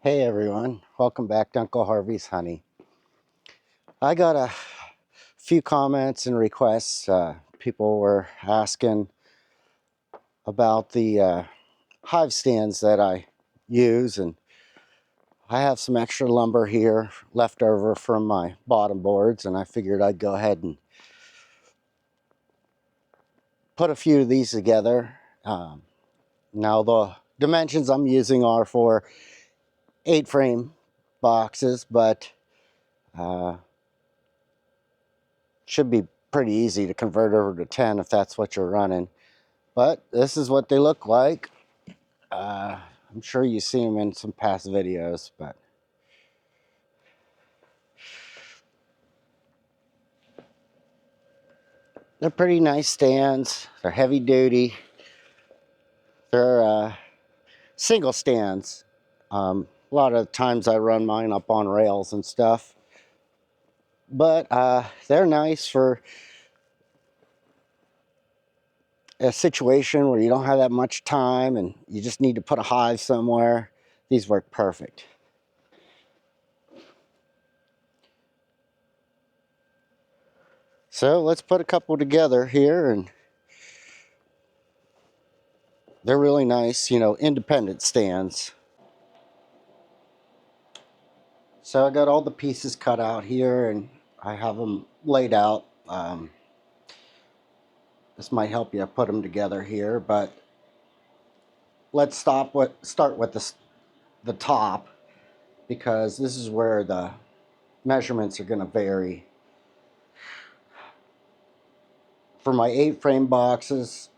Hey everyone, welcome back to Uncle Harvey's Honey. I got a few comments and requests. People were asking about the hive stands that I use, and I have some extra lumber here left over from my bottom boards, and I figured I'd go ahead and put a few of these together. Now the dimensions I'm using are for 8-frame boxes, but should be pretty easy to convert over to 10 if that's what you're running. But this is what they look like. I'm sure you see them in some past videos, but they're pretty nice stands. They're heavy duty. They're single stands. A lot of times I run mine up on rails and stuff, but they're nice for a situation where you don't have that much time and you just need to put a hive somewhere. These work perfect. So let's put a couple together here, and they're really nice, independent stands. So I got all the pieces cut out here and I have them laid out. This might help you put them together here, but let's start with the top, because this is where the measurements are going to vary. For my 8-frame boxes,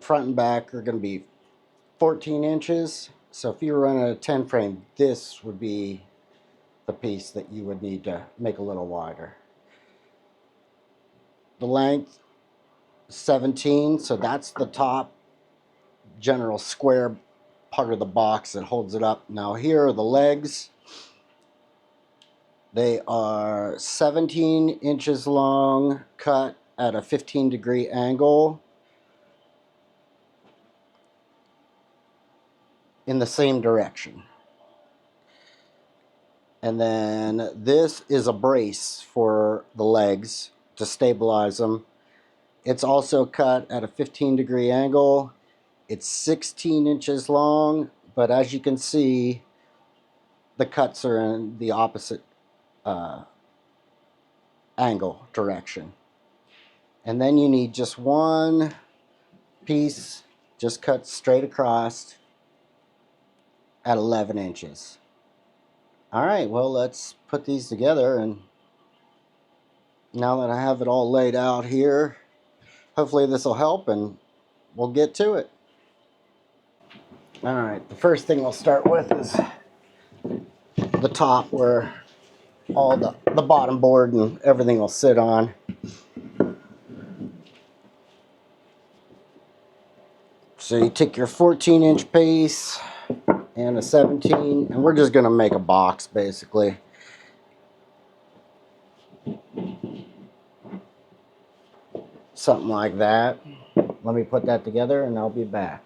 front and back are going to be 14 inches. So if you were running a 10-frame, this would be the piece that you would need to make a little wider. The length, 17, so that's the top general square part of the box that holds it up. Now here are the legs. They are 17 inches long, cut at a 15-degree angle in the same direction. And then this is a brace for the legs to stabilize them. It's also cut at a 15-degree angle. It's 16 inches long, but as you can see, the cuts are in the opposite angle direction. And then you need just one piece, just cut straight across at 11 inches. All right, well, let's put these together, and now that I have it all laid out here, hopefully this will help and we'll get to it. All right, the first thing we'll start with is the top, where all the bottom board and everything will sit on. So you take your 14-inch piece and a 17, and we're just going to make a box basically. Something like that. Let me put that together and I'll be back.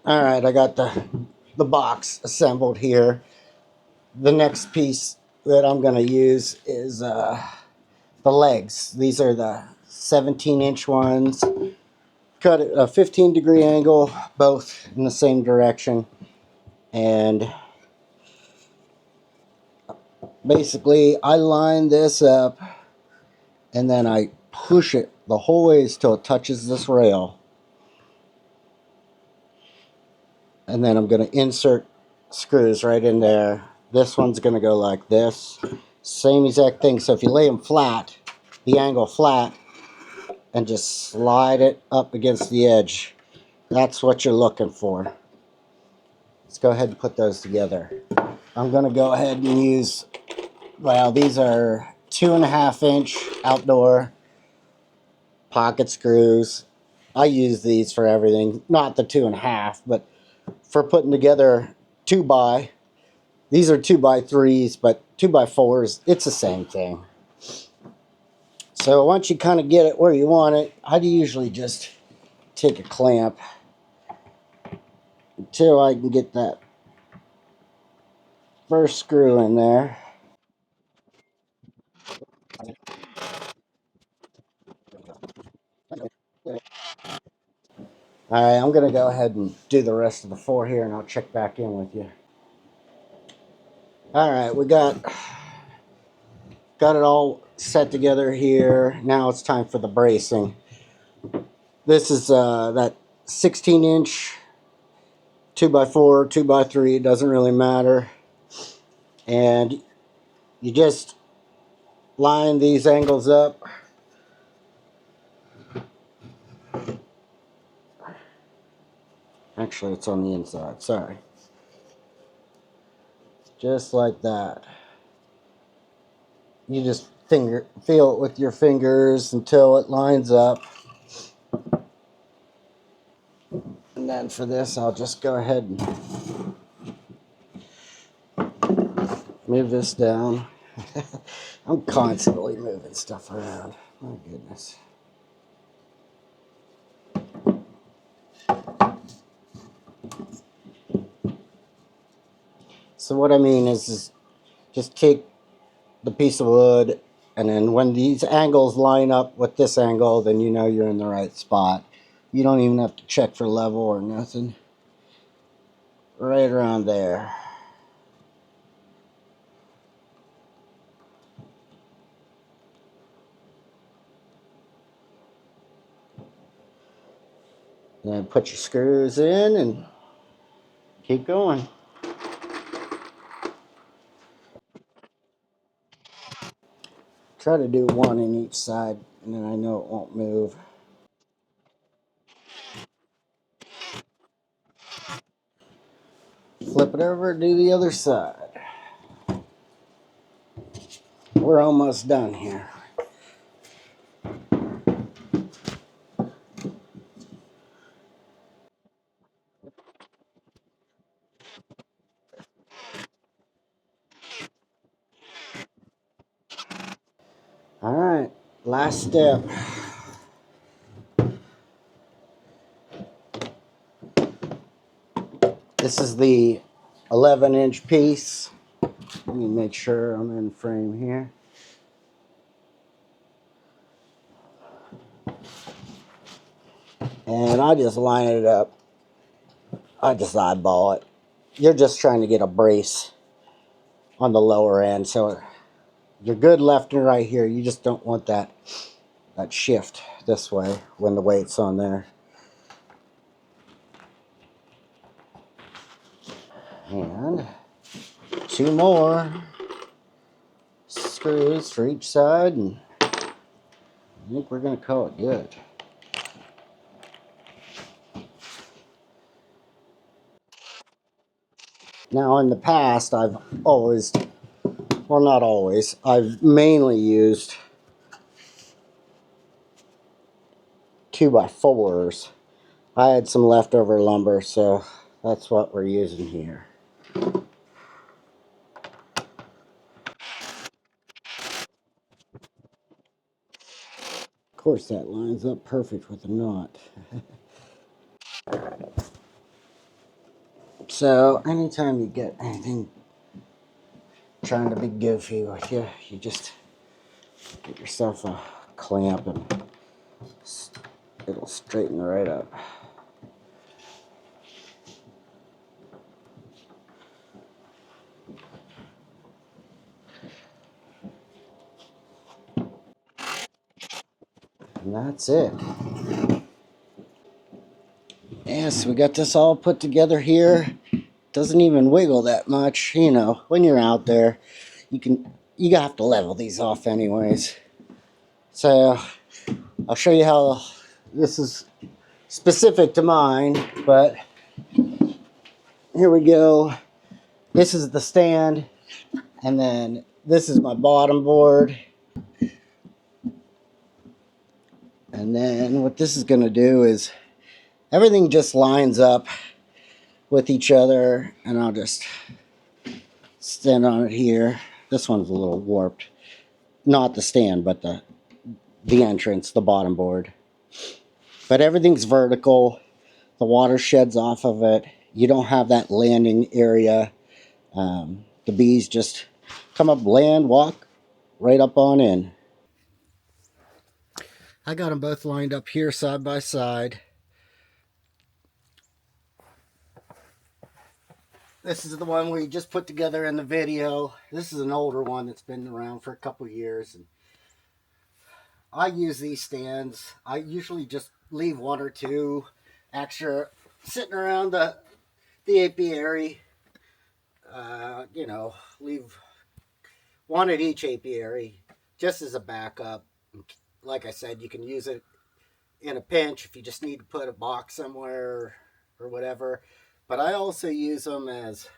All right, I got the box assembled here. The next piece that I'm going to use is the legs. These are the 17-inch ones. Cut at a 15-degree angle, both in the same direction. And basically, I line this up and then I push it the whole way till it touches this rail. And then I'm going to insert screws right in there. This one's going to go like this. Same exact thing. So if you lay them flat, the angle flat, and just slide it up against the edge, that's what you're looking for. Let's go ahead and put those together. I'm going to go ahead and use, well, these are 2.5-inch outdoor pocket screws. I use these for everything. Not the 2.5, but for putting together 2x. These are 2x3s, but 2x4s, it's the same thing. So once you kind of get it where you want it, I'd usually just take a clamp, till I can get that first screw in there. Alright, I'm going to go ahead and do the rest of the 4 here, and I'll check back in with you. Alright, we got it all set together here. Now it's time for the bracing. This is that 16-inch 2x4, 2x3, it doesn't really matter. And you just line these angles up. Actually, it's on the inside, sorry. Just like that. You just feel it with your fingers until it lines up. And then for this, I'll just go ahead and move this down. I'm constantly moving stuff around. My goodness. So what I mean is just take the piece of wood, and then when these angles line up with this angle, then you know you're in the right spot. You don't even have to check for level or nothing. Right around there. Then put your screws in and keep going. Try to do one in each side, and then I know it won't move. Flip it over, do the other side. We're almost done here. Alright, last step. This is the 11-inch piece. Let me make sure I'm in frame here. And I just line it up. I just eyeball it. You're just trying to get a brace on the lower end, so you're good left and right here. You just don't want that shift this way when the weight's on there. And 2 more screws for each side, and I think we're going to call it good. Now in the past, I've always, well, not always, I've mainly used 2x4s. I had some leftover lumber, so that's what we're using here. Of course, that lines up perfect with the knot. So anytime you get anything trying to be goofy with you, you just get yourself a clamp and it'll straighten right up. And that's it. Yes, we got this all put together here. Doesn't even wiggle that much. You know, when you're out there, you have to level these off anyways. So I'll show you how this is specific to mine, but here we go. This is the stand, and then this is my bottom board. And then what this is going to do is everything just lines up with each other, and I'll just stand on it here. This one's a little warped. Not the stand, but the entrance, the bottom board. But everything's vertical. The water sheds off of it. you don't have that landing area. The bees just come up, land, walk right up on in. I got them both lined up here side by side. This is the one we just put together in the video. This is an older one that's been around for a couple years. And I use these stands. I usually just leave one or two extra sitting around the apiary. You know, leave one at each apiary just as a backup. Like I said, you can use it in a pinch if you just need to put a box somewhere or whatever. But I also use them as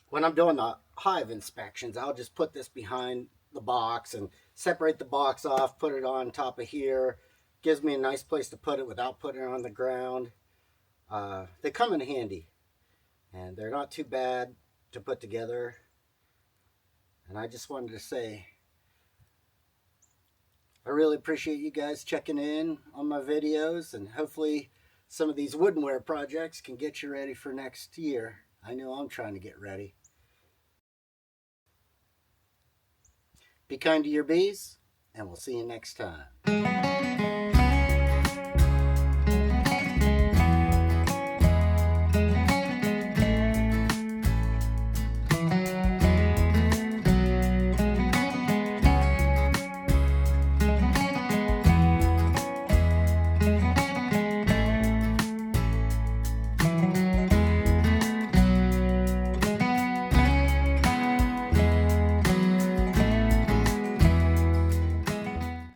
when I'm doing the hive inspections. I'll just put this behind the box and separate the box off, put it on top of here. Gives me a nice place to put it without putting it on the ground. They come in handy, and they're not too bad to put together. And I just wanted to say, I really appreciate you guys checking in on my videos, and hopefully some of these woodenware projects can get you ready for next year. I know I'm trying to get ready. Be kind to your bees, and we'll see you next time.